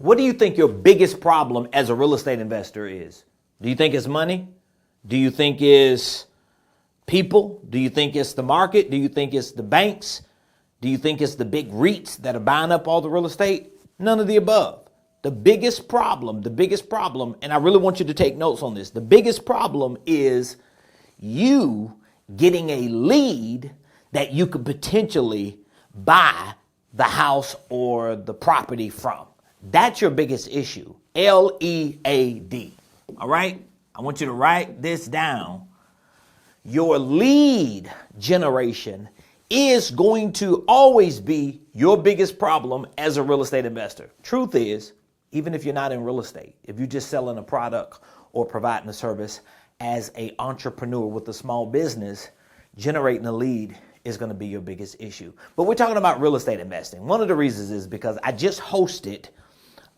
What do you think your biggest problem as a real estate investor is? Do you think it's money? Do you think it's people? Do you think it's the market? Do you think it's the banks? Do you think it's the big REITs that are buying up all the real estate? None of the above. The biggest problem, and I really want you to take notes on this. The biggest problem is you getting a lead that you could potentially buy the house or the property from. That's your biggest issue. LEAD. All right? I want you to write this down. Your lead generation is going to always be your biggest problem as a real estate investor. Truth is, even if you're not in real estate, if you're just selling a product or providing a service as an entrepreneur with a small business, generating a lead is going to be your biggest issue. But we're talking about real estate investing. One of the reasons is because I just hosted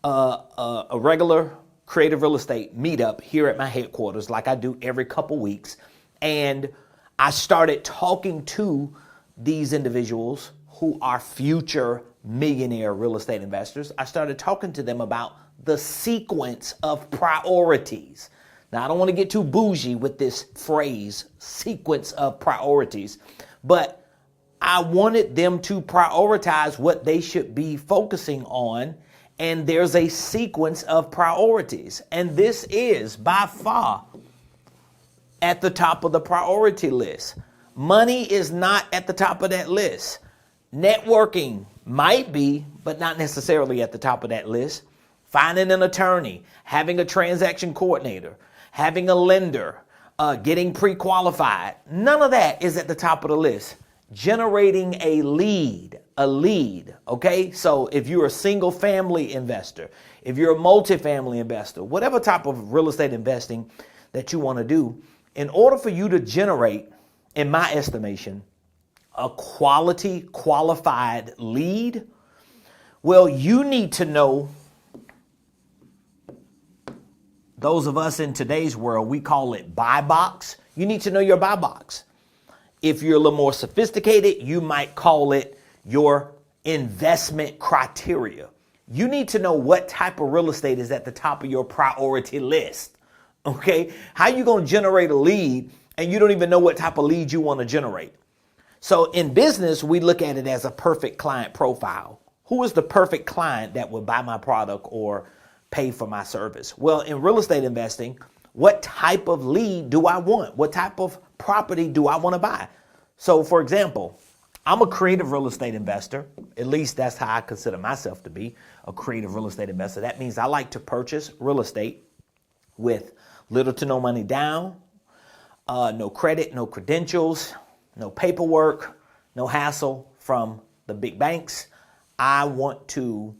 a regular creative real estate meetup here at my headquarters, like I do every couple weeks. And I started talking to these individuals who are future millionaire real estate investors. I started talking to them about the sequence of priorities. Now, I don't want to get too bougie with this phrase, sequence of priorities, but I wanted them to prioritize what they should be focusing on. And there's a sequence of priorities. And this is by far at the top of the priority list. Money is not at the top of that list. Networking might be, but not necessarily at the top of that list. Finding an attorney, having a transaction coordinator, having a lender, getting pre-qualified. None of that is at the top of the list. Generating a lead, okay? So if you're a single family investor, if you're a multifamily investor, whatever type of real estate investing that you want to do, in order for you to generate, in my estimation, a quality, qualified lead, well, you need to know, those of us in today's world, we call it buy box. You need to know your buy box. If you're a little more sophisticated, you might call it your investment criteria. You need to know what type of real estate is at the top of your priority list. Okay? How you going to generate a lead and you don't even know what type of lead you want to generate? So in business, we look at it as a perfect client profile. Who is the perfect client that would buy my product or pay for my service? Well, in real estate investing, what type of lead do I want? What type of property do I want to buy? So for example, I'm a creative real estate investor. At least that's how I consider myself to be, a creative real estate investor. That means I like to purchase real estate with little to no money down, no credit, no credentials, no paperwork, no hassle from the big banks. I want to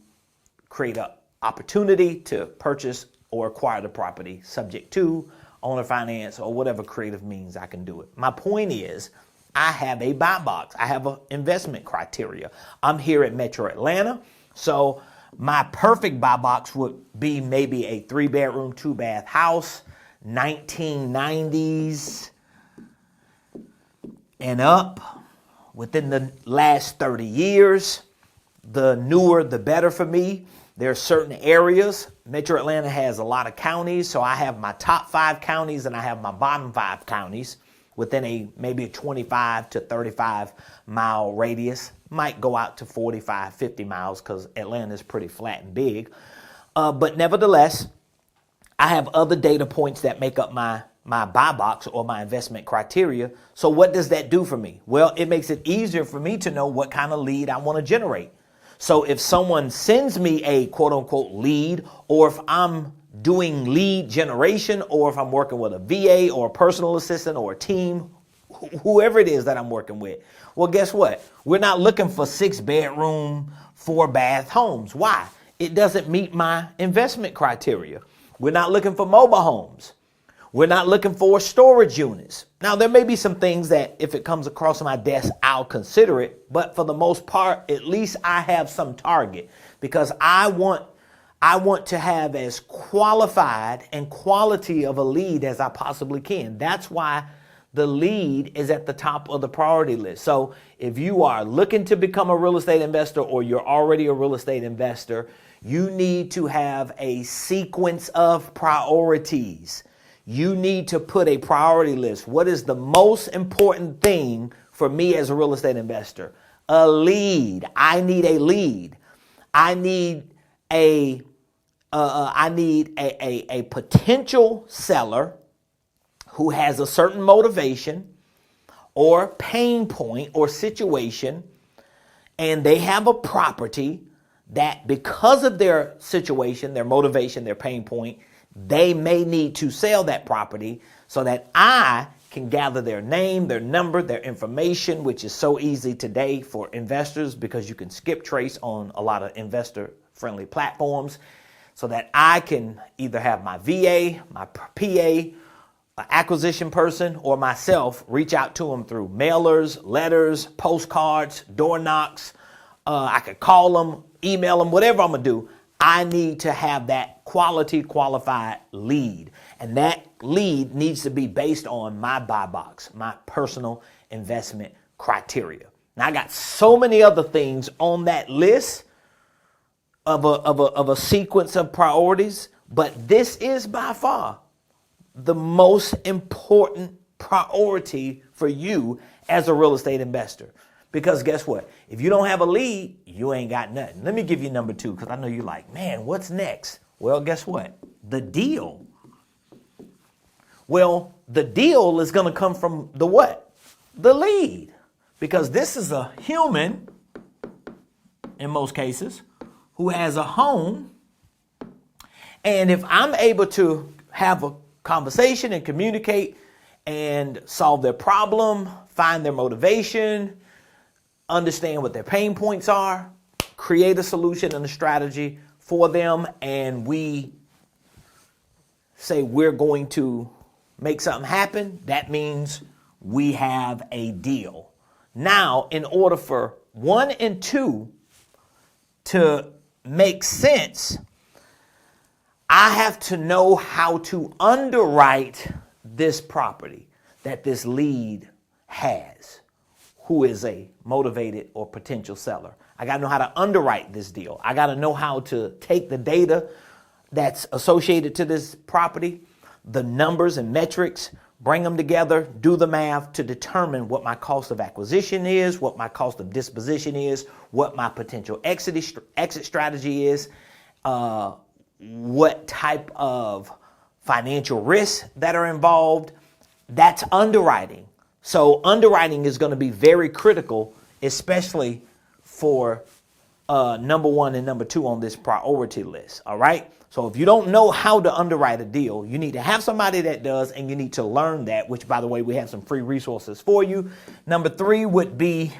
create an opportunity to purchase or acquire the property subject to owner finance or whatever creative means I can do it. My point is, I have a buy box. I have an investment criteria. I'm here at Metro Atlanta, so my perfect buy box would be maybe a 3-bedroom, 2-bath house, 1990s and up, within the last 30 years. The newer, the better for me. There are certain areas. Metro Atlanta has a lot of counties, so I have my top 5 counties and I have my bottom 5 counties within maybe a 25 to 35 mile radius. Might go out to 45, 50 miles because Atlanta is pretty flat and big. But nevertheless, I have other data points that make up my buy box or my investment criteria. So what does that do for me? Well, it makes it easier for me to know what kind of lead I want to generate. So if someone sends me a quote unquote lead, or if I'm doing lead generation, or if I'm working with a VA or a personal assistant or a team, whoever it is that I'm working with, well, guess what? We're not looking for 6-bedroom, 4-bath homes. Why? It doesn't meet my investment criteria. We're not looking for mobile homes. We're not looking for storage units. Now, there may be some things that if it comes across my desk, I'll consider it. But for the most part, at least I have some target, because I want to have as qualified and quality of a lead as I possibly can. That's why the lead is at the top of the priority list. So if you are looking to become a real estate investor, or you're already a real estate investor, You need to have a sequence of priorities. You need to put a priority list. What is the most important thing for me as a real estate investor? A lead. I need a lead. I need a potential seller who has a certain motivation or pain point or situation, and they have a property that because of their situation, their motivation, their pain point, they may need to sell that property so that I can gather their name, their number, their information, which is so easy today for investors because you can skip trace on a lot of investor-friendly platforms, so that I can either have my VA, my PA, acquisition person, or myself reach out to them through mailers, letters, postcards, door knocks. I could call them, email them, whatever I'm going to do. I need to have that quality, qualified lead. And that lead needs to be based on my buy box, my personal investment criteria. Now, I got so many other things on that list of a sequence of priorities, but this is by far the most important priority for you as a real estate investor. Because guess what? If you don't have a lead, you ain't got nothing. Let me give you number 2, because I know you're like, man, what's next? Well, guess what? The deal. Well, the deal is going to come from the what? The lead. Because this is a human, in most cases, who has a home. And if I'm able to have a conversation and communicate and solve their problem, find their motivation, understand what their pain points are, create a solution and a strategy for them, and we say we're going to make something happen, that means we have a deal. Now, in order for 1 and 2 to make sense, I have to know how to underwrite this property that this lead has, who is a motivated or potential seller. I got to know how to underwrite this deal. I got to know how to take the data that's associated to this property, the numbers and metrics, bring them together, do the math to determine what my cost of acquisition is, what my cost of disposition is, what my potential exit strategy is, what type of financial risks that are involved. That's underwriting. So underwriting is going to be very critical, especially for number 1 and number 2 on this priority list. All right. So if you don't know how to underwrite a deal, you need to have somebody that does, and you need to learn that, which, by the way, we have some free resources for you. Number 3 would be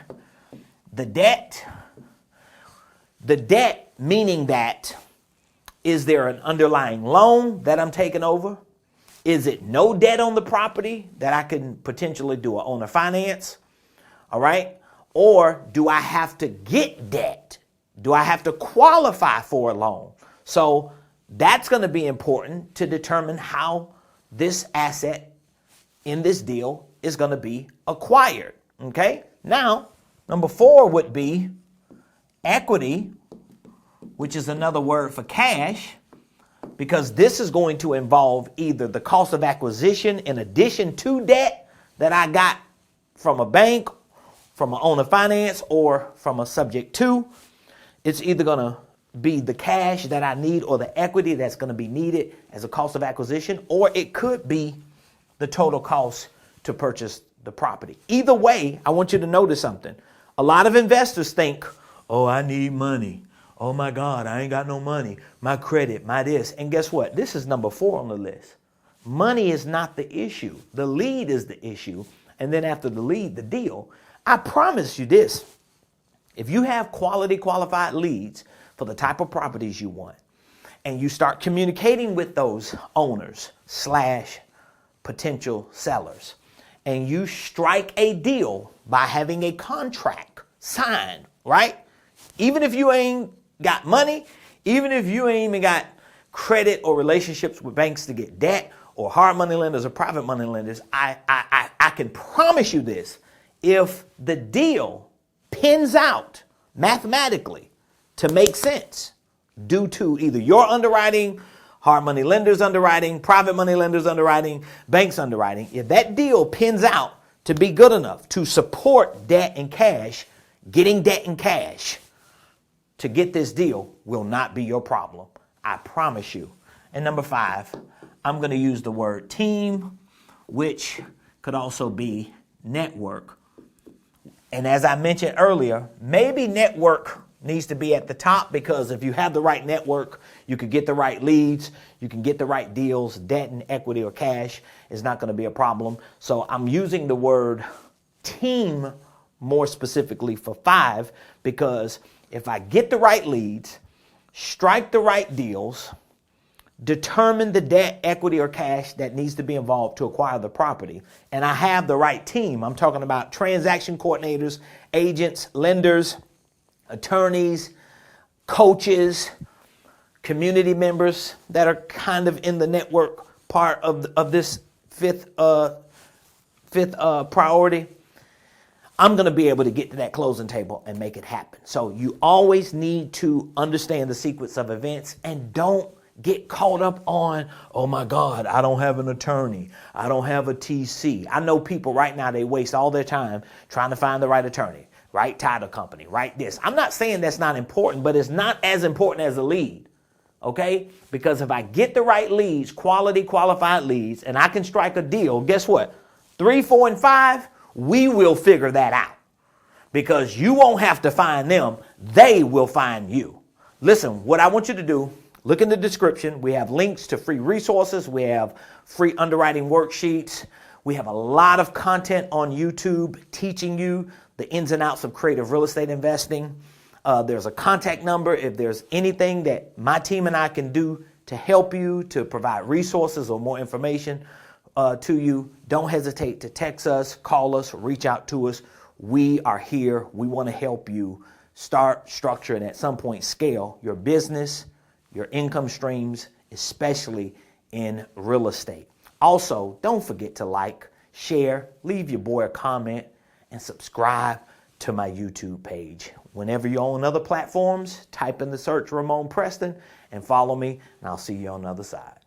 the debt. The debt, meaning that, is there an underlying loan that I'm taking over? Is it no debt on the property that I can potentially do an owner finance? All right. Or do I have to get debt? Do I have to qualify for a loan? So that's going to be important to determine how this asset in this deal is going to be acquired. Okay. Now, number 4 would be equity, which is another word for cash, because this is going to involve either the cost of acquisition in addition to debt that I got from a bank, from an owner finance, or from a subject to. It's either going to be the cash that I need or the equity that's going to be needed as a cost of acquisition, or it could be the total cost to purchase the property. Either way, I want you to notice something. A lot of investors think, oh, I need money. Oh my God, I ain't got no money. My credit, my this. And guess what? This is number 4 on the list. Money is not the issue. The lead is the issue. And then after the lead, the deal. I promise you this. If you have quality, qualified leads for the type of properties you want, and you start communicating with those owners / potential sellers, and you strike a deal by having a contract signed, right? Even if you ain't got money, even if you ain't even got credit or relationships with banks to get debt, or hard money lenders or private money lenders, I can promise you this. If the deal pins out mathematically to make sense, due to either your underwriting, hard money lenders underwriting, private money lenders underwriting, banks underwriting, if that deal pins out to be good enough to support debt and cash, getting debt and cash to get this deal will not be your problem. I promise you. And number 5, I'm going to use the word team, which could also be network. And as I mentioned earlier, maybe network needs to be at the top, because if you have the right network, you could get the right leads, you can get the right deals, debt and equity or cash is not going to be a problem. So I'm using the word team more specifically for 5, because if I get the right leads, strike the right deals, determine the debt, equity, or cash that needs to be involved to acquire the property, and I have the right team, I'm talking about transaction coordinators, agents, lenders, attorneys, coaches, community members that are kind of in the network part of this fifth priority, I'm going to be able to get to that closing table and make it happen. So you always need to understand the sequence of events, and don't get caught up on, oh my God, I don't have an attorney, I don't have a TC. I know people right now, they waste all their time trying to find the right attorney, right title company, right this. I'm not saying that's not important, but it's not as important as a lead. Okay? Because if I get the right leads, quality, qualified leads, and I can strike a deal, guess what? 3, 4, and 5, we will figure that out, because you won't have to find them. They will find you. Listen, what I want you to do, look in the description. We have links to free resources. We have free underwriting worksheets. We have a lot of content on YouTube teaching you the ins and outs of creative real estate investing. There's a contact number if there's anything that my team and I can do to help you, to provide resources or more information to you. Don't hesitate to text us, call us, reach out to us. We are here. We want to help you start, structure, and at some point scale your business, your income streams, especially in real estate. Also, don't forget to like, share, leave your boy a comment, and subscribe to my YouTube page. Whenever you're on other platforms, type in the search Ramon Preston and follow me, and I'll see you on the other side.